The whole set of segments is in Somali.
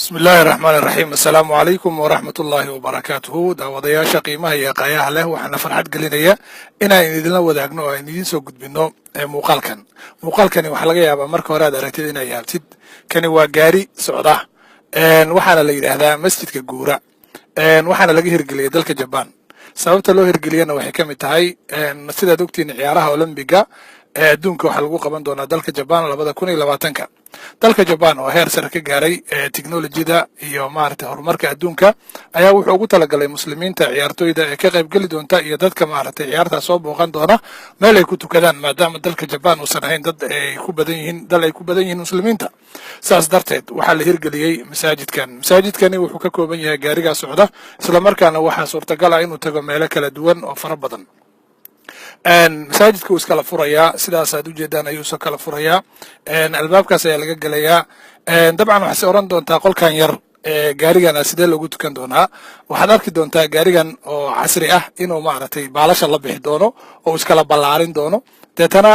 بسم الله الرحمن الرحيم السلام عليكم ورحمة الله وبركاته داودياشا qiimaha iyo qaayaha leh waxaan farxad gelinaya inaan idinla wadaagno oo idin soo gudbino muuqaalkan waxa laga yaabaa marka hore aad aragtid inay yaabtid kani waa gaari socda waxaana la yiraahdaa masjidka guura waxaana laga hirgeliyay dalka Japan sababta loo hirgeliyana waxay ka mid tahay sidaad ogtiin ciyaaraha Olympiga adduunka waxa lagu qaban doonaa dalka Japan 2020 dalka Japan oo heer sare ka gaaray tiknoolajiyada iyo maaragtay horumarka adduunka ayaa wuxuu ugu talagalay muslimiinta ciyaartooyda ee ka qayb gali doonta iyo dadka maaragtay ciyaarta soo booqan doona meel ay ku tukadaan maadaama dalka Japan uusan ahayn dad ay ku badan yihiin muslimiinta saas darteed waxaa la hirgeliyay masaajidkani wuxuu ka kooban yahay gaariga socda isla markaana waxaa suurtagal ah inuu tago meelo kala duwan oo fara badan masaajidku iskala furayaa sidaas aad u jeedaan ayuu soo kala furayaa albaabkaas ayaa laga galayaa dabcan waxaad oran doontaa qolkan yar gaarigan sidee loogu tukan doonaa waxaad arki doontaa gaarigan oo casri ah inuu maaragtay baalasha la bixi doono oo iskala ballaarin doono deetana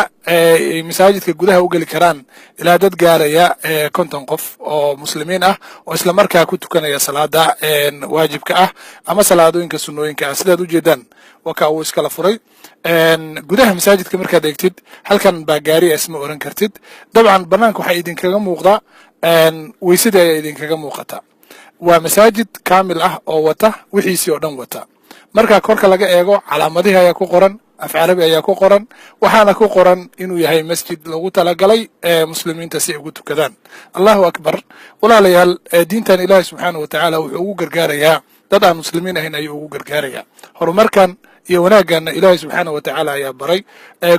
masaajidka gudaha u geli karaan ilaa dad gaaraya 50 qof oo muslimiin ah oo isla markaa ku tukanaya salaada waajibka ah ama salaadooyinka sunnooyinka ah sidaad u jeedaan waka uu iskala furay gudaha masaajidka markaad eegtid halkan baa gaari isma oran kartid dabcan banaanka waxa idinkaga muuqda weysada ayaa idinkaga muuqata waa masaajid kaamil ah oo wata wixiisii oo dhan wata marka korka laga eego calaamadaha ayaa ku qoran af carabi ayaa ku qoran waxaana ku qoran inuu yahay masjid lagu talagalay muslimiinta si ugu tukadaan Allahu akbar walaalayaal diintan Ilaahay subhanahu wa ta'ala wuxuu ugu gargaarayaa dad aan muslimiin ahayn ayuu ugu gargaarayaa horumarkan iyo wanaagana Ilaahay subhanahu wa ta'ala ayaa baray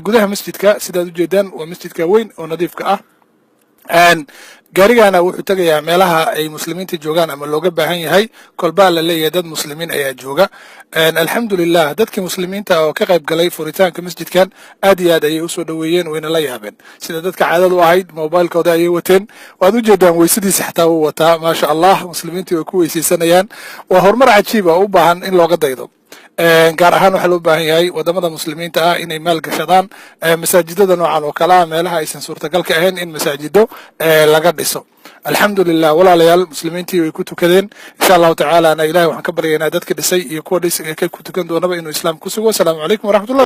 gudaha masjidka sidaad u jeedaan waa masjidka weyn oo nadiifka ah gaarigana wuxuu tagayaa meelaha ay muslimiinta joogaan ama looga baahan yahay kolba la leeyahay dad muslimiin ayaa jooga alxamdulillah dadkii muslimiinta oo ka qayb galay furitaanka masjidkan aad iyo aad ayay u soo dhaweeyeen wayna la yaabeen sida dadka caadadu ahayd mobilkooda ayay wateen waad u jeedaan weysadiisa xataa uu wataa ma sha Allah muslimiintu way ku weysaysanayaan waa horumar cajiib ah u baahan in looga daydo gaar ahaan waxa loo baahan yahay wadamada muslimiinta ah inay maal gashadaan masaajidada noocan oo kala meelaha aysan suurtagal ka ahayn in masaajido laga dhiso alxamdulillah walaalayaal muslimiintii way ku tukadeen insha Allah ta'ala ana ilaahay waxaan ka baryaynaa dadka dhisay iyo kuwa dhisay ku tukan doonaba inuu islaam ku sugo assalamu alaykum wa rahmatullahi